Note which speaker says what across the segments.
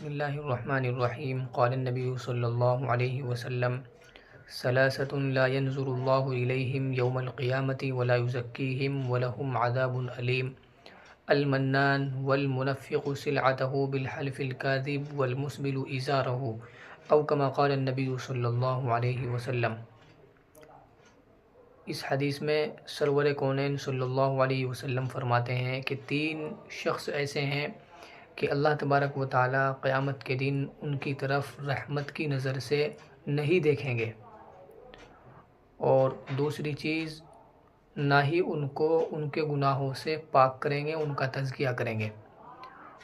Speaker 1: بسم اللہ الرحمن الرحیم قال النبی صلی اللہ علیہ وسلم ثلاثة لا ينظر اللہ الیہم یوم القیامة ولا یزکیہم ولہم عذاب علیم المنان والمنفق سلعته بالحلف الكاذب والمسبل ازارہ او کما قال النبی صلی اللہ علیہ وسلم۔ اس حدیث میں سرور کونین صلی اللہ علیہ وسلم فرماتے ہیں کہ تین شخص ایسے ہیں کہ اللہ تبارک و تعالیٰ قیامت کے دن ان کی طرف رحمت کی نظر سے نہیں دیکھیں گے، اور دوسری چیز نہ ہی ان کو ان کے گناہوں سے پاک کریں گے، ان کا تزکیہ کریں گے،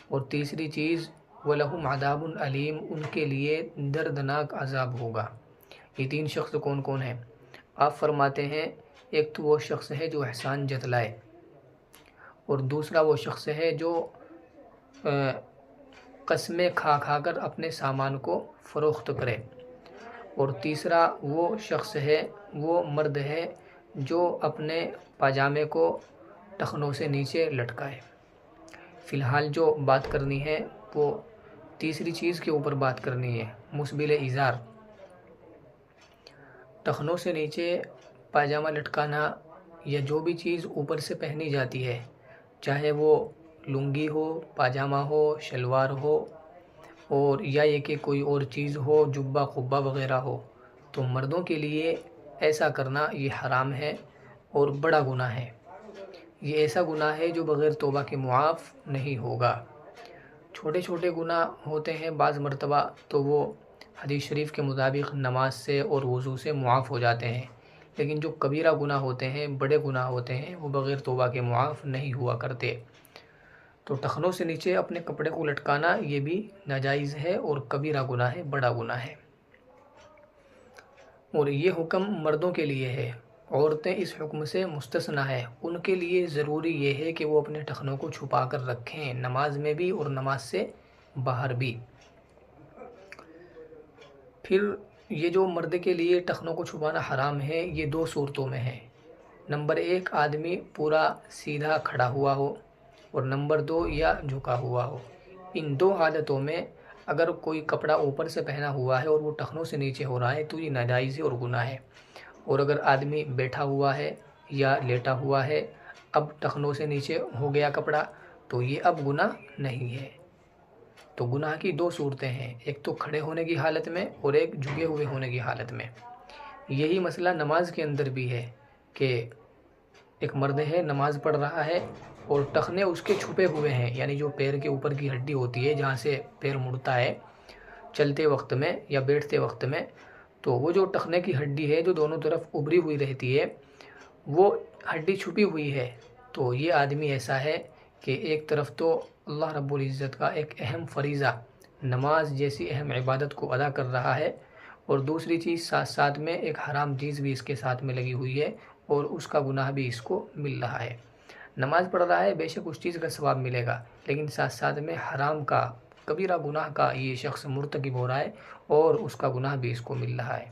Speaker 1: اور تیسری چیز وَلَهُمْ عَذَابٌ عَلِيمٌ، ان کے لیے دردناک عذاب ہوگا۔ یہ تین شخص کون کون ہیں؟ آپ فرماتے ہیں ایک تو وہ شخص ہے جو احسان جتلائے، اور دوسرا وہ شخص ہے جو قسمیں کھا کھا کر اپنے سامان کو فروخت کرے، اور تیسرا وہ شخص ہے، وہ مرد ہے جو اپنے پاجامے کو ٹخنوں سے نیچے لٹکائے۔ فی الحال جو بات کرنی ہے وہ تیسری چیز کے اوپر بات کرنی ہے، مسبل ازار۔ ٹخنوں سے نیچے پاجامہ لٹکانا یا جو بھی چیز اوپر سے پہنی جاتی ہے، چاہے وہ لنگی ہو، پاجامہ ہو، شلوار ہو، اور یا یہ کہ کوئی اور چیز ہو، جبہ قبہ وغیرہ ہو، تو مردوں کے لیے ایسا کرنا یہ حرام ہے اور بڑا گناہ ہے۔ یہ ایسا گناہ ہے جو بغیر توبہ کے معاف نہیں ہوگا۔ چھوٹے چھوٹے گناہ ہوتے ہیں بعض مرتبہ تو وہ حدیث شریف کے مطابق نماز سے اور وضو سے معاف ہو جاتے ہیں، لیکن جو کبیرہ گناہ ہوتے ہیں، بڑے گناہ ہوتے ہیں، وہ بغیر توبہ کے معاف نہیں ہوا کرتے۔ تو ٹخنوں سے نیچے اپنے کپڑے کو لٹکانا یہ بھی ناجائز ہے اور کبیرہ گناہ ہے، بڑا گناہ ہے، اور یہ حکم مردوں کے لیے ہے۔ عورتیں اس حکم سے مستثنیٰ ہے، ان کے لیے ضروری یہ ہے کہ وہ اپنے ٹخنوں کو چھپا کر رکھیں، نماز میں بھی اور نماز سے باہر بھی۔ پھر یہ جو مرد کے لیے ٹخنوں کو چھپانا حرام ہے، یہ دو صورتوں میں ہے۔ نمبر ایک، آدمی پورا سیدھا کھڑا ہوا ہو، اور نمبر دو، یا جھکا ہوا ہو۔ ان دو حالتوں میں اگر کوئی کپڑا اوپر سے پہنا ہوا ہے اور وہ ٹخنوں سے نیچے ہو رہا ہے تو یہ ناجائز ہے اور گناہ ہے، اور اگر آدمی بیٹھا ہوا ہے یا لیٹا ہوا ہے، اب ٹخنوں سے نیچے ہو گیا کپڑا، تو یہ اب گناہ نہیں ہے۔ تو گناہ کی دو صورتیں ہیں، ایک تو کھڑے ہونے کی حالت میں اور ایک جھکے ہوئے ہونے کی حالت میں۔ یہی مسئلہ نماز کے اندر بھی ہے کہ ایک مرد ہے نماز پڑھ رہا ہے اور ٹخنے اس کے چھپے ہوئے ہیں، یعنی جو پیر کے اوپر کی ہڈی ہوتی ہے جہاں سے پیر مڑتا ہے چلتے وقت میں یا بیٹھتے وقت میں، تو وہ جو ٹخنے کی ہڈی ہے جو دونوں طرف ابری ہوئی رہتی ہے، وہ ہڈی چھپی ہوئی ہے۔ تو یہ آدمی ایسا ہے کہ ایک طرف تو اللہ رب العزت کا ایک اہم فریضہ نماز جیسی اہم عبادت کو ادا کر رہا ہے، اور دوسری چیز ساتھ ساتھ میں ایک حرام چیز بھی اس کے ساتھ میں لگی ہوئی ہے اور اس کا گناہ بھی اس کو مل رہا ہے۔ نماز پڑھ رہا ہے، بے شک اس چیز کا ثواب ملے گا، لیکن ساتھ ساتھ میں حرام کا، کبیرہ گناہ کا یہ شخص مرتکب ہو رہا ہے اور اس کا گناہ بھی اس کو مل رہا ہے۔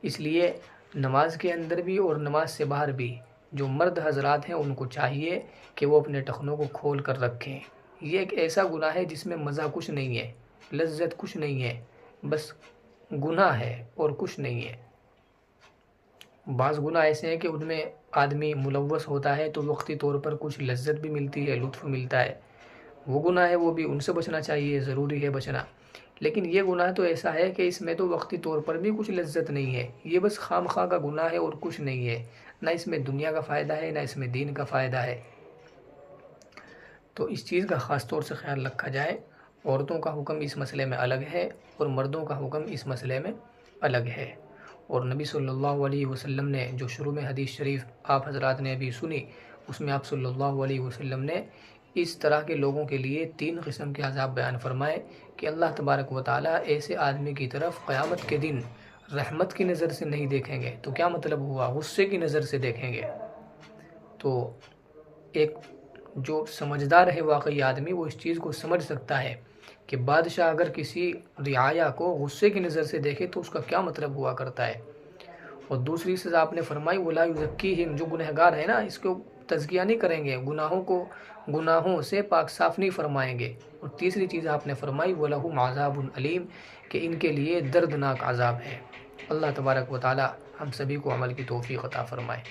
Speaker 1: اس لیے نماز کے اندر بھی اور نماز سے باہر بھی جو مرد حضرات ہیں ان کو چاہیے کہ وہ اپنے ٹخنوں کو کھول کر رکھیں۔ یہ ایک ایسا گناہ ہے جس میں مزہ کچھ نہیں ہے، لذت کچھ نہیں ہے، بس گناہ ہے اور کچھ نہیں ہے۔ بعض گناہ ایسے ہیں کہ ان میں آدمی ملوث ہوتا ہے تو وقتی طور پر کچھ لذت بھی ملتی ہے، لطف ملتا ہے، وہ گناہ ہے، وہ بھی ان سے بچنا چاہیے، ضروری ہے بچنا۔ لیکن یہ گناہ تو ایسا ہے کہ اس میں تو وقتی طور پر بھی کچھ لذت نہیں ہے، یہ بس خام خواہ کا گناہ ہے اور کچھ نہیں ہے، نہ اس میں دنیا کا فائدہ ہے نہ اس میں دین کا فائدہ ہے۔ تو اس چیز کا خاص طور سے خیال رکھا جائے۔ عورتوں کا حکم اس مسئلے میں الگ ہے اور مردوں کا حکم اس مسئلے میں الگ ہے، اور نبی صلی اللہ علیہ وسلم نے جو شروع میں حدیث شریف آپ حضرات نے ابھی سنی، اس میں آپ صلی اللہ علیہ وسلم نے اس طرح کے لوگوں کے لیے تین قسم کے عذاب بیان فرمائے کہ اللہ تبارک و تعالیٰ ایسے آدمی کی طرف قیامت کے دن رحمت کی نظر سے نہیں دیکھیں گے۔ تو کیا مطلب ہوا؟ غصے کی نظر سے دیکھیں گے۔ تو ایک جو سمجھدار ہے واقعی آدمی، وہ اس چیز کو سمجھ سکتا ہے کہ بادشاہ اگر کسی رعایا کو غصے کی نظر سے دیکھے تو اس کا کیا مطلب ہوا کرتا ہے۔ اور دوسری سزا آپ نے فرمائی وَلَا يُزَكِّيهِمْ، جو گنہگار ہے نا، اس کو تزکیہ نہیں کریں گے، گناہوں سے پاک صاف نہیں فرمائیں گے۔ اور تیسری چیز آپ نے فرمائی وَلَهُمْ عَذَابٌ علیم، کہ ان کے لیے دردناک عذاب ہے۔ اللہ تبارک و تعالی ہم سبھی کو عمل کی توفیق عطا فرمائے۔